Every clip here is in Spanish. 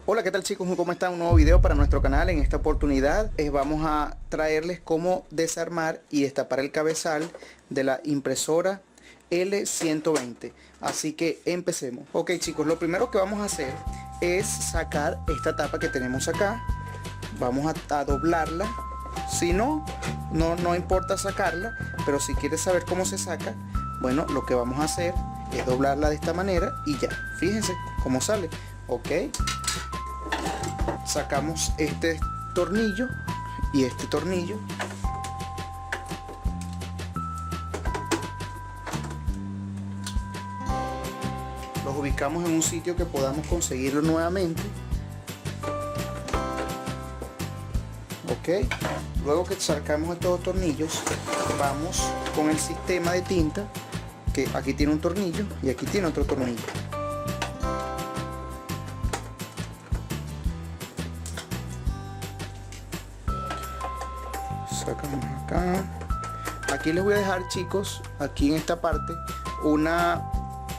Hola, ¿qué tal chicos? ¿Cómo están? Un nuevo video para nuestro canal. En esta oportunidad vamos a traerles cómo desarmar y destapar el cabezal de la impresora L120. Así que empecemos. Ok chicos, lo primero que vamos a hacer es sacar esta tapa que tenemos acá. Vamos a doblarla. Si no importa sacarla, pero si quieres saber cómo se saca, bueno, lo que vamos a hacer es doblarla de esta manera y ya. Fíjense cómo sale. Ok. Sacamos este tornillo y este tornillo. Los ubicamos en un sitio que podamos conseguirlo nuevamente. Ok. Luego que sacamos estos dos tornillos, vamos con el sistema de tinta, que aquí tiene un tornillo y aquí tiene otro tornillo. Sacamos acá. Aquí les voy a dejar, chicos, aquí en esta parte una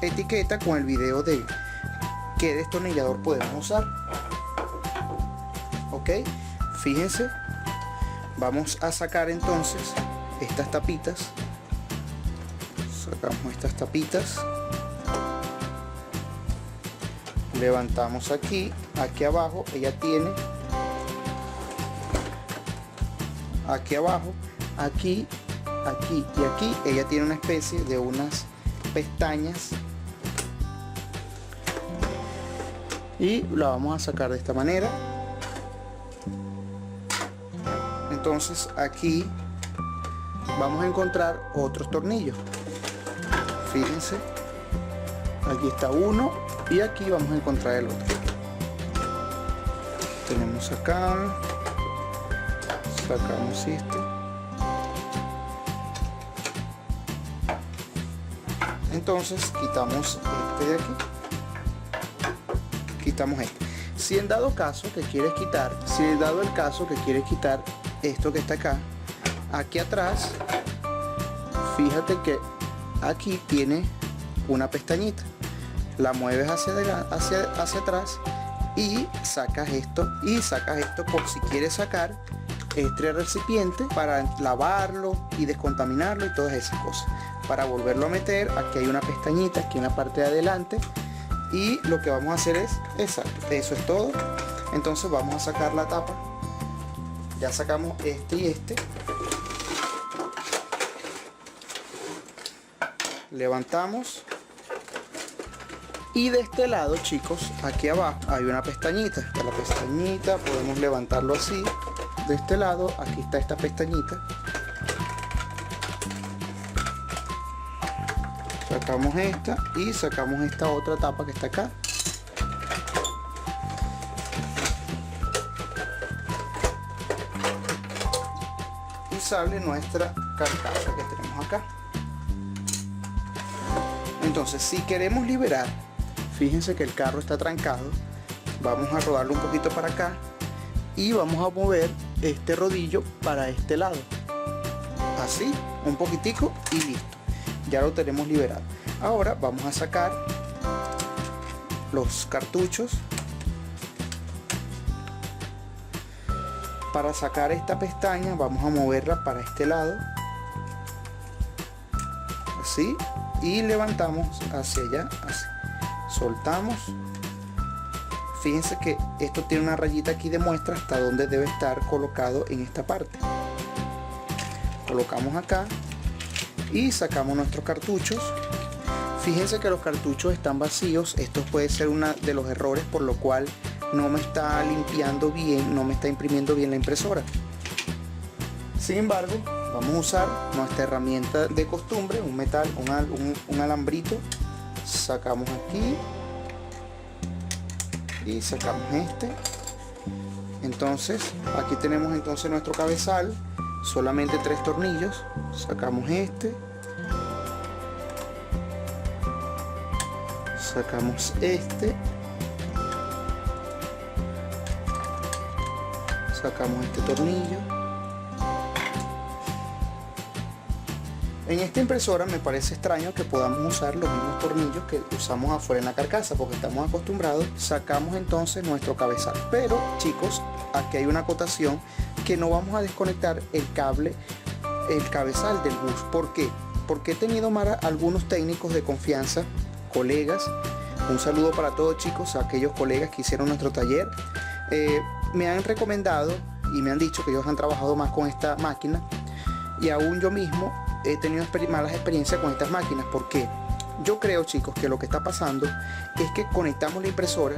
etiqueta con el video de qué destornillador podemos usar. Ok, fíjense, vamos a sacar entonces estas tapitas. Sacamos estas tapitas, levantamos aquí abajo. Ella tiene aquí abajo, aquí y aquí, ella tiene una especie de unas pestañas y la vamos a sacar de esta manera. Entonces aquí vamos a encontrar otros tornillos. Fíjense, aquí está uno y aquí vamos a encontrar el otro. Tenemos acá, sacamos este. Entonces quitamos este de aquí, quitamos este. Si en dado caso que quieres quitar, esto que está acá, aquí atrás, fíjate que aquí tiene una pestañita, la mueves hacia atrás y sacas esto por si quieres sacar este recipiente para lavarlo y descontaminarlo y todas esas cosas. Para volverlo a meter, aquí hay una pestañita aquí en la parte de adelante y lo que vamos a hacer es, exacto, eso es todo. Entonces vamos a sacar la tapa. Ya sacamos este y este. Levantamos y de este lado, chicos, aquí abajo hay una pestañita. Está la pestañita, podemos levantarlo así. De este lado, aquí está esta pestañita. Sacamos esta y sacamos esta otra tapa que está acá. Y sale nuestra carcasa que tenemos acá. Entonces, si queremos liberar, fíjense que el carro está trancado, vamos a rodarlo un poquito para acá y vamos a mover este rodillo para este lado, así, un poquitico y listo. Ya lo tenemos liberado. Ahora vamos a sacar los cartuchos. Para sacar esta pestaña vamos a moverla para este lado, así, y levantamos hacia allá, así. Soltamos. Fíjense que esto tiene una rayita aquí de muestra hasta donde debe estar colocado en esta parte. Colocamos acá y sacamos nuestros cartuchos. Fíjense que los cartuchos están vacíos. Esto puede ser uno de los errores por lo cual no me está limpiando bien, no me está imprimiendo bien la impresora. Sin embargo, vamos a usar nuestra herramienta de costumbre, un metal, un alambrito. Sacamos aquí y sacamos este. Entonces aquí tenemos entonces nuestro cabezal, solamente 3 tornillos. Sacamos este, sacamos este, sacamos este tornillo En esta impresora me parece extraño que podamos usar los mismos tornillos que usamos afuera en la carcasa, porque estamos acostumbrados. Sacamos entonces nuestro cabezal, pero chicos, aquí hay una acotación, que no vamos a desconectar el cabezal del bus. ¿Por qué? Porque he tenido algunos técnicos de confianza, colegas, un saludo para todos chicos, aquellos colegas que hicieron nuestro taller, me han recomendado y me han dicho que ellos han trabajado más con esta máquina, y aún yo mismo he tenido malas experiencias con estas máquinas. Porque yo creo, chicos, que lo que está pasando es que conectamos la impresora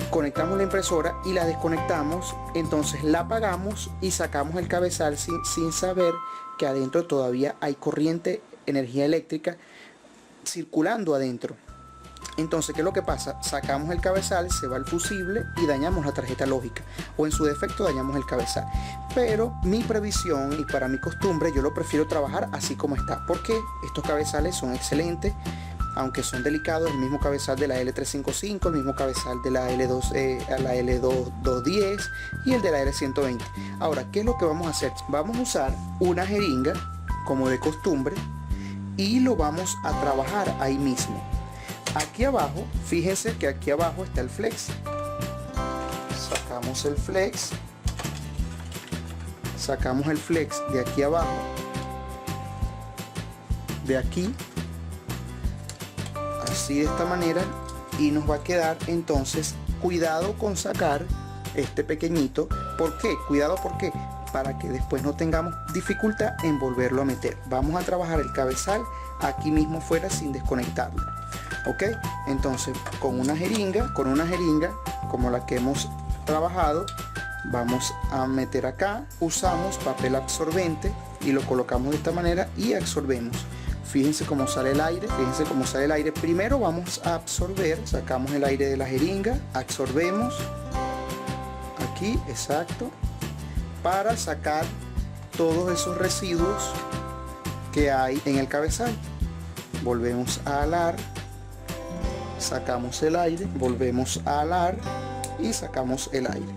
y la desconectamos, entonces la apagamos y sacamos el cabezal sin saber que adentro todavía hay corriente, energía eléctrica circulando adentro. Entonces, ¿qué es lo que pasa? Sacamos el cabezal, se va el fusible y dañamos la tarjeta lógica, o en su defecto dañamos el cabezal. Pero mi previsión y para mi costumbre, yo lo prefiero trabajar así como está, porque estos cabezales son excelentes, aunque son delicados. El mismo cabezal de la L355, el mismo cabezal de la L210 y el de la L120. Ahora, ¿qué es lo que vamos a hacer? Vamos a usar una jeringa como de costumbre y lo vamos a trabajar ahí mismo. Aquí abajo, fíjense que aquí abajo está el flex. Sacamos el flex de aquí abajo, de aquí, así de esta manera, y nos va a quedar entonces. Cuidado con sacar este pequeñito. ¿Por qué? Cuidado, ¿por qué? Para que después no tengamos dificultad en volverlo a meter. Vamos a trabajar el cabezal aquí mismo fuera sin desconectarlo. Ok, entonces con una jeringa como la que hemos trabajado, vamos a meter acá. Usamos papel absorbente y lo colocamos de esta manera y absorbemos. Fíjense cómo sale el aire, Primero vamos a absorber, sacamos el aire de la jeringa, absorbemos aquí, exacto, para sacar todos esos residuos que hay en el cabezal. Volvemos a alar, sacamos el aire, volvemos a alar y sacamos el aire.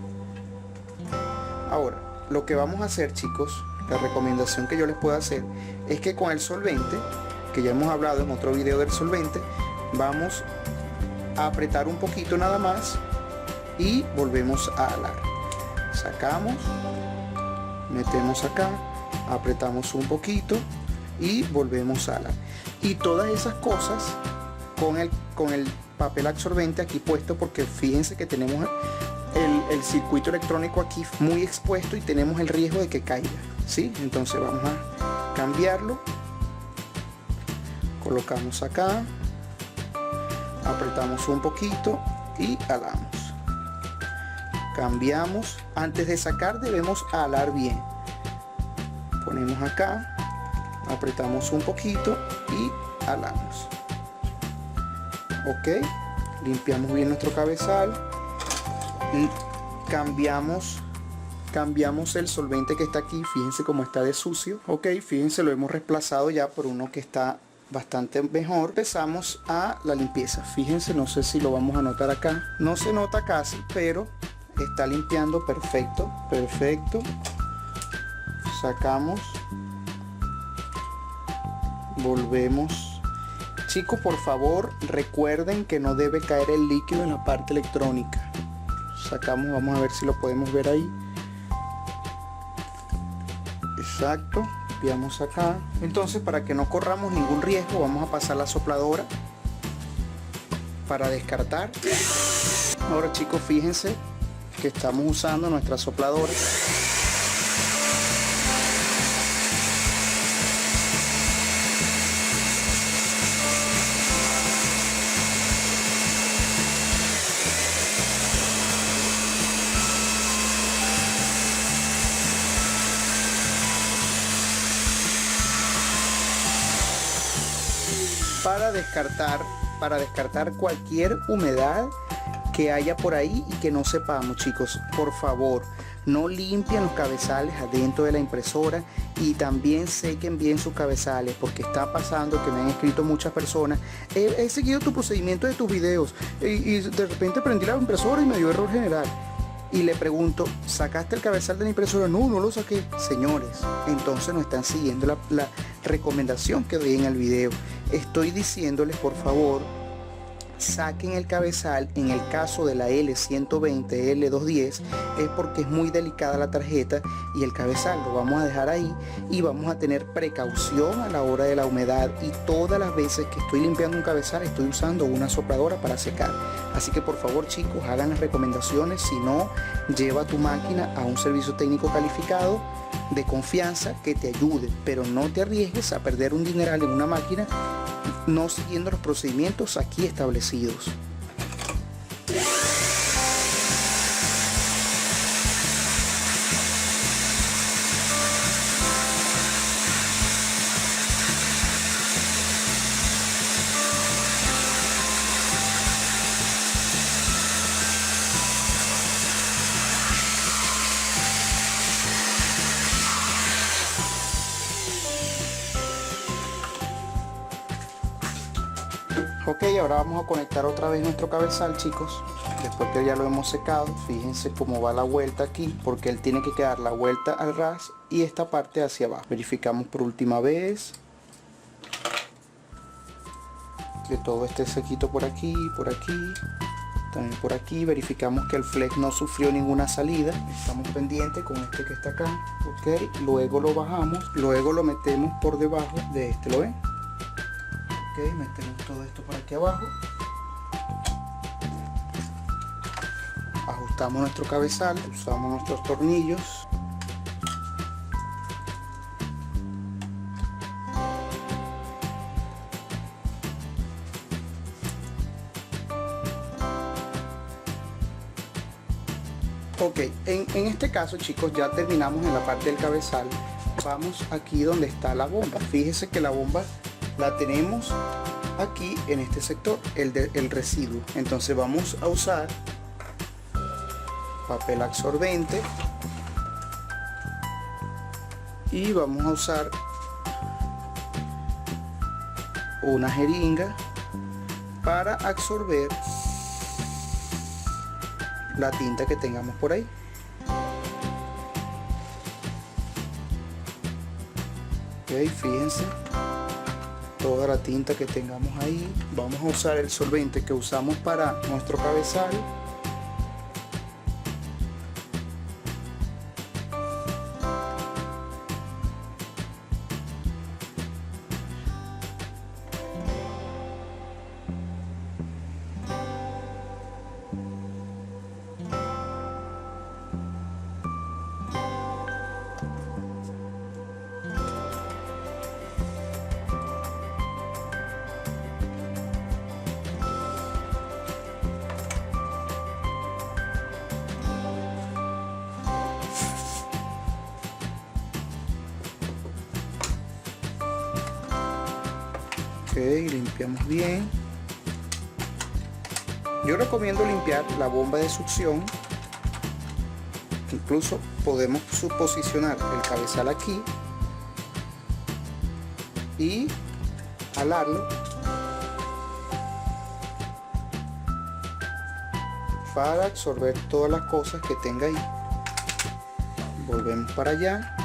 Ahora, lo que vamos a hacer, chicos, la recomendación que yo les puedo hacer es que con el solvente, que ya hemos hablado en otro video del solvente, vamos a apretar un poquito nada más y volvemos a alar. Sacamos, metemos acá, apretamos un poquito y volvemos a alar. Y todas esas cosas con el papel absorbente aquí puesto, porque fíjense que tenemos el circuito electrónico aquí muy expuesto y tenemos el riesgo de que caiga, ¿sí? Entonces vamos a cambiarlo, colocamos acá, apretamos un poquito y alamos, cambiamos. Antes de sacar debemos alar bien. Ponemos acá, apretamos un poquito y alamos. Ok, limpiamos bien nuestro cabezal y cambiamos el solvente que está aquí. Fíjense cómo está de sucio. Ok, fíjense, lo hemos reemplazado ya por uno que está bastante mejor. Empezamos a la limpieza. Fíjense, no sé si lo vamos a notar acá, no se nota casi, pero está limpiando perfecto. Sacamos, volvemos. Chicos, por favor, recuerden que no debe caer el líquido en la parte electrónica. Sacamos, vamos a ver si lo podemos ver ahí. Exacto, limpiamos acá. Entonces, para que no corramos ningún riesgo, vamos a pasar la sopladora para descartar. Ahora, chicos, fíjense que estamos usando nuestra sopladora. Para descartar cualquier humedad que haya por ahí y que no sepamos. Chicos, por favor, no limpien los cabezales adentro de la impresora y también sequen bien sus cabezales, porque está pasando que me han escrito muchas personas: he seguido tu procedimiento de tus videos y de repente prendí la impresora y me dio error general. y le pregunto, ¿sacaste el cabezal de la impresora? No, no lo saqué. Señores, entonces no están siguiendo la recomendación que doy en el video. Estoy diciéndoles, por favor, saquen el cabezal. En el caso de la L120, L210, es porque es muy delicada la tarjeta y el cabezal lo vamos a dejar ahí, y vamos a tener precaución a la hora de la humedad, y todas las veces que estoy limpiando un cabezal estoy usando una sopladora para secar. Así que por favor, chicos, hagan las recomendaciones. Si no, lleva tu máquina a un servicio técnico calificado de confianza que te ayude, pero no te arriesgues a perder un dineral en una máquina no siguiendo los procedimientos aquí establecidos. Ok, ahora vamos a conectar otra vez nuestro cabezal, chicos. Después que ya lo hemos secado, fíjense cómo va la vuelta aquí, porque él tiene que quedar la vuelta al ras y esta parte hacia abajo. Verificamos por última vez que todo esté sequito por aquí, también por aquí. Verificamos que el flex no sufrió ninguna salida. Estamos pendientes con este que está acá. Ok, luego lo bajamos, luego lo metemos por debajo de este, ¿lo ven? Ok, metemos todo esto por aquí abajo, ajustamos nuestro cabezal, usamos nuestros tornillos, ok. En este caso, chicos, ya terminamos en la parte del cabezal. Vamos aquí donde está la bomba. Fíjese que la bomba la tenemos aquí en este sector, el residuo. Entonces vamos a usar papel absorbente y vamos a usar una jeringa para absorber la tinta que tengamos por ahí. Ok, fíjense toda la tinta que tengamos ahí. Vamos a usar el solvente que usamos para nuestro cabezal. Ok, limpiamos bien. Yo recomiendo limpiar la bomba de succión. Incluso podemos posicionar el cabezal aquí y jalarlo para absorber todas las cosas que tenga ahí. Volvemos para allá.